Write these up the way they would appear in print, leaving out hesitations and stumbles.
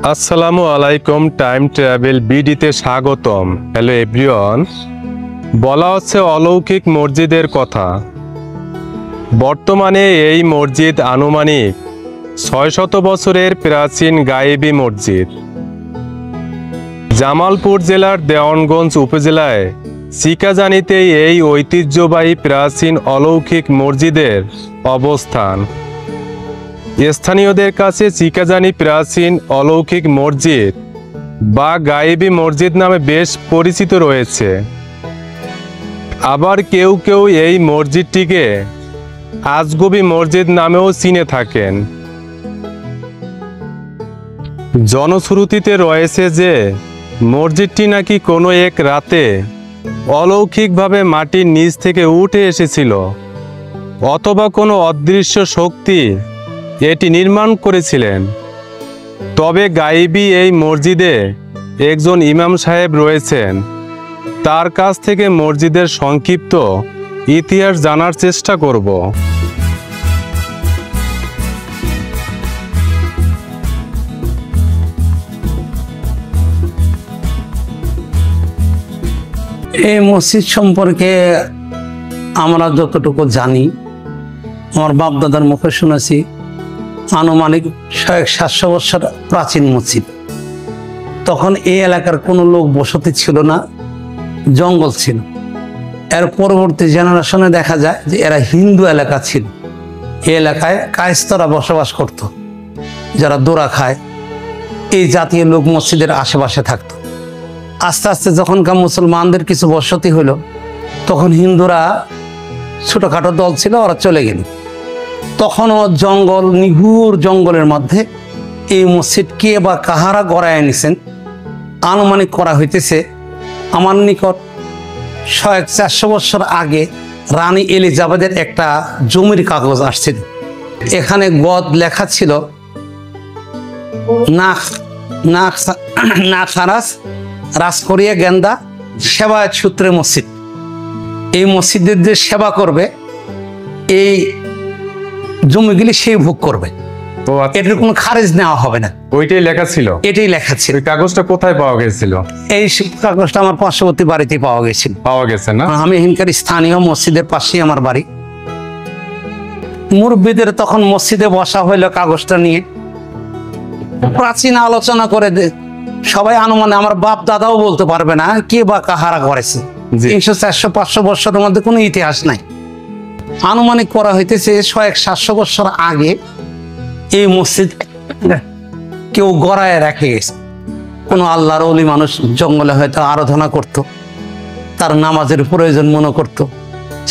আসসালামু আলাইকুম, time travel বিডিতে স্বাগতম। Hello everyone. বলা হচ্ছে অলৌকিক মসজিদের কথা। বর্তমানে এই মসজিদ আনুমানিক ৬০০ বছরের প্রাচীন গায়েবী মসজিদ। জামালপুর জেলার দেওয়ানগঞ্জ উপজেলায় চিকাজানিতে এই ঐতিহ্যবাহী প্রাচীন অলৌকিক মসজিদের অবস্থান। স্থানীয়দের কাছে চিকাজানি প্রাচীন অলৌকিক মসজিদ বা গায়েবী মসজিদ নামে বেশ পরিচিত রয়েছে। আবার কেউ কেউ এই মসজিদটিকে আজগবি মসজিদ নামেও চিনে থাকেন। জনশ্রুতিতে রয়েছে যে মসজিদটি নাকি কোনো এক রাতে অলৌকিকভাবে মাটির নিচ থেকে উঠে এসেছিল, অথবা কোনো অদৃশ্য শক্তি এটি নির্মাণ করেছিলেন। তবে গায়েবী এই মসজিদে একজন ইমাম সাহেব রয়েছেন। তার কাছ থেকে মসজিদের সংক্ষিপ্ত ইতিহাস জানার চেষ্টা করব। এই মসজিদ সম্পর্কে আমরা যতটুকু জানি, আমার বাপ দাদার মুখে শুনেছি, আনুমানিক 700 বছর প্রাচীন মসজিদ। তখন এই এলাকার কোনো লোক বসতি ছিল না, জঙ্গল ছিল। এর পরবর্তী জেনারেশনে দেখা যায় যে এরা হিন্দু এলাকা ছিল। এই এলাকায় কায়স্তরা বসবাস করত, যারা দোরা খায়, এই জাতীয় লোক মসজিদের আশেপাশে থাকতো। আস্তে আস্তে যখনকার মুসলমানদের কিছু বসতি হলো, তখন হিন্দুরা ছোটোখাটো দল ছিল, ওরা চলে গেল। তখনও জঙ্গল, নিঘুর জঙ্গলের মধ্যে এই মসজিদ কে বা কাহারা গড়ায় নিছেন আনুমানিক করা হইতেছে আমার নিকট 400 বছর আগে রানী এলিজাবেথের একটা জমির কাগজ আসছিল। এখানে গদ লেখা ছিল না খারাস রাজকরিয়া গেন্দা সেবায়ত সূত্রে মসজিদ। এই মসজিদের যে সেবা করবে, এই জমিগুলি সেই ভোগ করবে, এটার কোনো খারিজ নেওয়া হবে না। ওইটাই লেখা ছিল? এটাই লেখা ছিল। ওই কাগজটা কোথায় পাওয়া গেছিল? এই কাগজটা আমার পার্শ্ববর্তী বাড়িতে পাওয়া গেছিল। পাওয়া গেছে না? আমি এখানকার স্থানীয় মসজিদের পাশেই আমার বাড়ি। মুরব্বীদের তখন মসজিদে বসা হইলো কাগজটা নিয়ে, প্রাচীন আলোচনা করে সবাই আনুমানে, আমার বাপ দাদাও বলতে পারবে না কে বা কাহারা করেছে। 300, 400, 500 বছরের মধ্যে কোনো ইতিহাস নাই। আনুমানিক করা হইতেছে 700 বছর আগে এই মসজিদ কেউ গড়ায় রেখে গেছে। কোনো আল্লাহর ওলি মানুষ জঙ্গলে হয়তো আরাধনা করত, তার নামাজের প্রয়োজন মনে করত,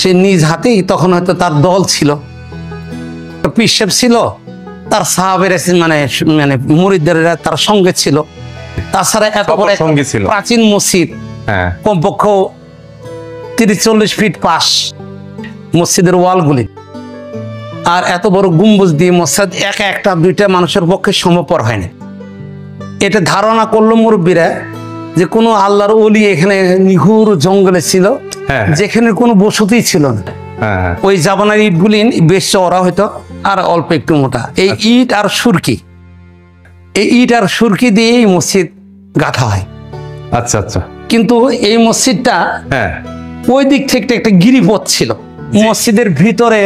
সে নিজ হাতেই, তখন হয়তো তার দল ছিল, পীর সাহেব ছিল, তার সাহাবের মানে মুরিদদের তার সঙ্গে ছিল। তাছাড়া এত বড় প্রাচীন মসজিদ, কমপক্ষে 30-40 ফিট পাশ মসজিদের ওয়ালগুলি, আর এত বড় গম্বুজ দিয়ে মসজিদ একটা দুইটা মানুষের পক্ষে সম্ভবপর হয় না। এটা ধারণা করলো মুরব্বীরা যে কোনো আল্লাহর ওলি এখানে নিঘুর জঙ্গলে ছিল, যেখানে কোনো বসতি ছিল না। ওই জাবানার ইটগুলি বেশ চওড়া হইতো আর অল্প একটু মোটা। এই ইট আর সুরকি, এই ইট আর সুরকি দিয়ে এই মসজিদ গাঁথা হয়। আচ্ছা আচ্ছা। কিন্তু এই মসজিদটা ওই দিক থেকে একটা গিরিপথ ছিল, মসজিদের ভিতরে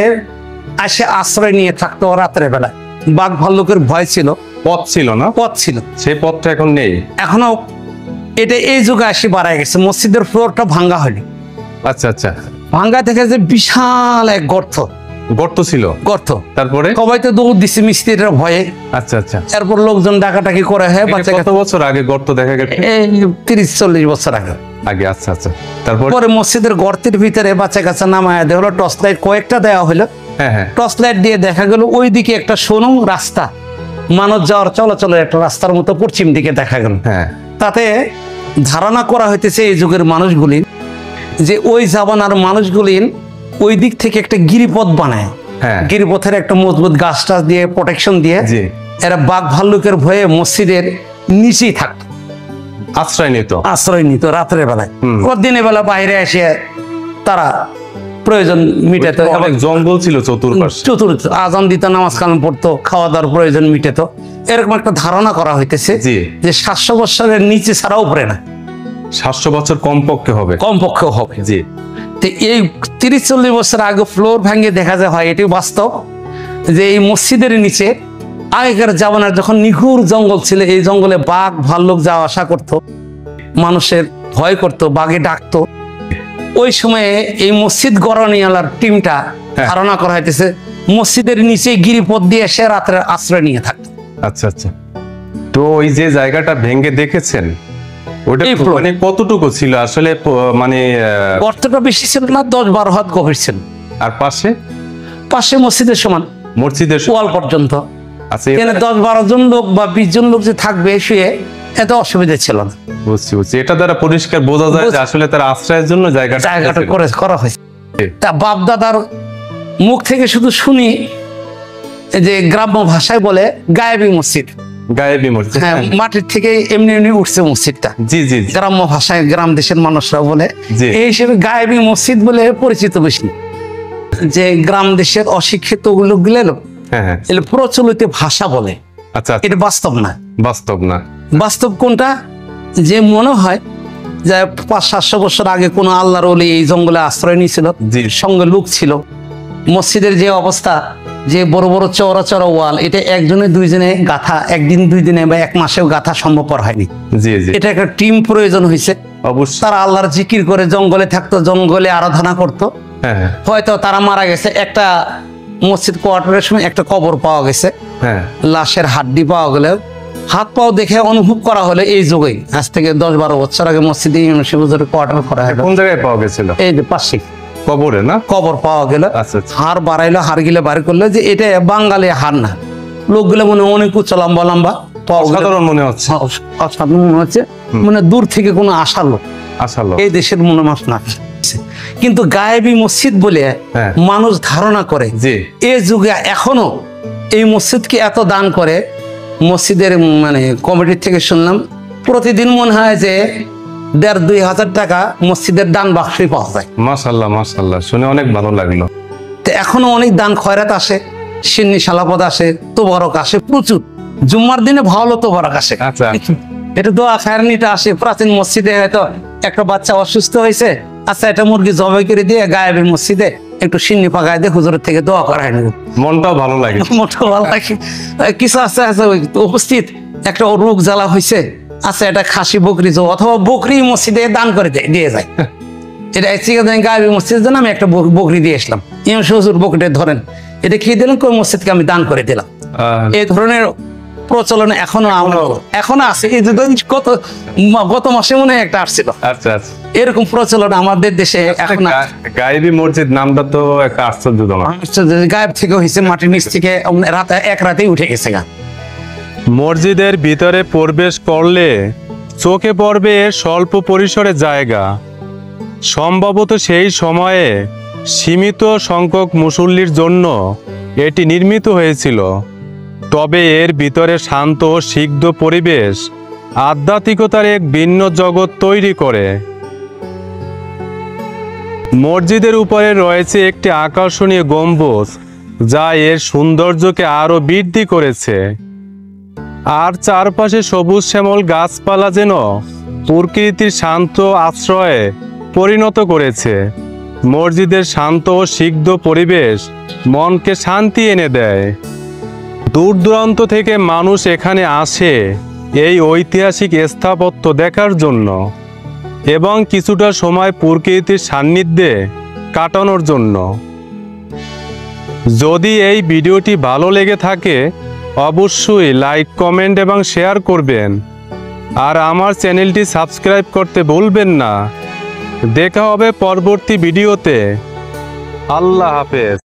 আসে আশ্রয় নিয়ে থাকতো রাতের বেলায়। বাঘ ভাল্লুকের ভয় ছিল। পথ ছিল না? পথ ছিল, সেই পথটা এখন নেই। এখনো এটা এই যুগে আসি বাড়ায় গেছে। মসজিদের ফ্লোরটা ভাঙ্গা হয়নি। আচ্ছা আচ্ছা। ভাঙ্গা থেকে যে বিশাল এক গর্ত ছিল। তারপরে সবাই তো দৌড় দিচ্ছে মিস্ত্রিরা ভয়ে। আচ্ছা আচ্ছা। এরপর লোকজন ডাকাটাকি করে। কত বছর আগে গর্ত দেখা গেছে? 30-40 বছর আগে। আচ্ছা আচ্ছা। তারপরে মসজিদের গর্তের ভিতরে বাচ্চা কাচ্চা নামায় দেওয়া হলো, টর্চ লাইট কয়েকটা দেওয়া হলো। টর্চ লাইট দিয়ে দেখা গেল ওই দিকে একটা সরু রাস্তা, মানুষ যাওয়ার চলাচলের একটা রাস্তার মতো পশ্চিম দিকে দেখা গেল। তাতে ধারণা করা হইতেছে এই যুগের মানুষগুলি যে ওই জামানার মানুষগুলি ওই দিক থেকে একটা গিরিপথ বানায়। গিরিপথের একটা মজবুত গাছ টাছ দিয়ে প্রোটেকশন দিয়ে এরা বাঘ ভাল্লুকের ভয়ে মসজিদের নিচেই থাকতো, আশ্রয় নিত রাত্রের বেলায়। দিনের বেলা বাইরে এসে তারা প্রয়োজন মিটাতো। অনেক জঙ্গল ছিল চতুর্পাশে। চতুর্থ আজান দিত, নামাজ কালাম পড়তো, খাওয়া দাওয়ার প্রয়োজন মিটাতো। এরকম একটা ধারণা করা হইতেছে জি। যে 700 বছরের নিচে ছাড়া উপরে না, 700 বছর কমপক্ষে হবে। কমপক্ষে হবে। জি। তো এই 30-40 বছর আগে ফ্লোর ভেঙে দেখা যায় হয় এটি বাস্তব যে এই মসজিদের নিচে আগেকার জামানার যখন নিঘুর জঙ্গল ছিল, এই জঙ্গলে বাঘ ভাল্লুক যাওয়া আসা করতো, মানুষের ভয় করতো, বাঘে ডাকতো। ওই সময়ে এই মসজিদ গড়ানিয়ালার টিমটা ধারণা করা হইতেছে মসজিদের নিচে গিরিপথ দিয়ে এসে রাত্রে আশ্রয় নিয়ে থাকতো। আচ্ছা আচ্ছা। তো ওই যে জায়গাটা ভেঙে দেখেছেন ওটা মানে কতটুকু ছিল আসলে? মানে গর্তটা বেশি ছিল না, 10-12 হাত গভীর ছিল। আর পাশে মসজিদের সমান, মসজিদের ওয়াল পর্যন্ত। আচ্ছা, এখানে 10-12 জন লোক বা 20 জন লোক যে থাকবে শুয়ে, এত অসুবিধা ছিল না। বুঝছি। এটা দ্বারা পরিষ্কার বোঝা যায় যে আসলে তার আশ্রয়ের জন্য জায়গাটা করা হয়েছে। তা বাপ দাদার মুখ থেকে শুধু শুনি যে গ্রাম্য ভাষায় বলে গায়েবী মসজিদ। গায়েবী মসজিদ, হ্যাঁ, মাটির থেকে এমনি উঠছে মসজিদটা। জি জি। গ্রাম্য ভাষায় গ্রাম দেশের মানুষরা বলে, এই হিসেবে গায়েবী মসজিদ বলে পরিচিত বেশি। যে গ্রাম দেশের অশিক্ষিত লোকগুলো প্রচলিত ভাষা বলে। আচ্ছা, এটা বাস্তব না। বাস্তব কোনটা? যে মনে হয় যে 500-700 বছর আগে কোন আল্লাহর ওলি এই জঙ্গলে আশ্রয় নিয়েছিল, সঙ্গে লোক ছিল। মসজিদের যে অবস্থা, যে বড় বড় চওড়া ওয়াল, এটা একজনে দুইজনে গাথা, একদিন 2 দিনে বা 1 মাসেও গাথা সম্ভবপর হয়নি। এটা একটা টিম প্রয়োজন হয়েছে। তারা আল্লাহর জিকির করে জঙ্গলে থাকতো, জঙ্গলে আরাধনা করতো। হয়তো তারা মারা গেছে, একটা মসজিদ কোয়ার্টারের সময় একটা কবর পাওয়া গেছে, লাশের হাড্ডি পাওয়া গেলে হাত পাও দেখে অনুভব করা হলে এই যুগে আজ থেকে 10-12 বছর আগে মসজিদে কোয়ার্টার করা হয়। কোন জায়গায় পাওয়া গেছিল? এই যে পাশে কবরে না, কবর পাওয়া গেল। হাড় বাড়াইলো, হাড় গিলে বার করলো যে এটা বাঙালি হাড় না। লোকগুলো মনে অনেক উচ্চ লম্বা সাধারণ মনে হচ্ছে, অসাধারণ মনে হচ্ছে, মানে দূর থেকে কোনো আশা লোক এই দেশের মনে মাস না। কিন্তু গায়েবী মসজিদ বলে মানুষ ধারণা করে যে এই যুগে এখনো এই মসজিদকে এত দান করে। মসজিদের মানে কমিটির থেকে শুনলাম প্রতিদিন মনে হয় যে 1,500-2 হাজার টাকা মসজিদের দান বাক্সই পাওয়া যায়। মাশাআল্লাহ, শুনে অনেক ভালো লাগলো। তো এখনো অনেক দান খয়রাত আসে, সিন্নি সালাপদ আসে, তোবারক আসে প্রচুর। জুম্মার দিনে ভালো তোবারক আসে। আচ্ছা, এটা দোয়া খায়রানিটা আসে। প্রাচীন মসজিদে হয়তো একটা বাচ্চা অসুস্থ হয়েছে, আচ্ছা এটা মুরগি জবাই করে দিয়ে গায়েবের মসজিদে একটু সিন্নি পাকায় দিয়ে হুজুরের থেকে দোয়া করায় নেব, মনটাও ভালো লাগে। কিছু আছে উপস্থিত একটা রোগ জ্বালা হয়েছে, আচ্ছা এটা খাসি বকরি অথবা বকরি মসজিদে দান করে দিয়ে যায়। এটা গায়েবী মসজিদের জন্য আমি একটা বকরি দিয়ে আসলাম, ইমাম হুজুর বকরিটা ধরেন, এটা খেয়ে দিলেন, কোন মসজিদকে আমি দান করে দিলাম। এই ধরনের প্রচলন এখনো আছে। এই যে গত মাসে মনে হয় একটা আসছিল। আচ্ছা, এরকম প্রচলন আমাদের দেশে এখন। গায়েবী মসজিদ নামটা তো একটা আশ্চর্যজনক। গায়েব থেকে হয়েছে, মাটির নিচ থেকে এক রাতেই উঠে গেছে। মসজিদের ভিতরে প্রবেশ করলে চোখে পড়বে স্বল্প পরিসরে জায়গা। সম্ভবত সেই সময়ে সীমিত সংখ্যক মুসল্লির জন্য এটি নির্মিত হয়েছিল। তবে এর ভিতরে শান্ত ও সিদ্ধ পরিবেশ আধ্যাত্মিকতার এক ভিন্ন জগৎ তৈরি করে। মসজিদের উপরে রয়েছে একটি আকর্ষণীয় গম্বুজ, যা এর সৌন্দর্যকে আরো বৃদ্ধি করেছে। আর চারপাশে সবুজ শ্যামল গাছপালা যেন প্রকৃতির শান্ত আশ্রয়ে পরিণত করেছে। মসজিদের শান্ত ও সিদ্ধ পরিবেশ মনকে শান্তি এনে দেয়। দূর দূরান্ত থেকে মানুষ এখানে আসে এই ঐতিহাসিক স্থাপত্য দেখার জন্য এবং কিছুটা সময় প্রকৃতির সান্নিধ্যে কাটানোর জন্য। যদি এই ভিডিওটি ভালো লেগে থাকে অবশ্যই লাইক, কমেন্ট এবং শেয়ার করবেন। আর আমার চ্যানেলটি সাবস্ক্রাইব করতে ভুলবেন না। দেখা হবে পরবর্তী ভিডিওতে। আল্লাহ হাফেজ।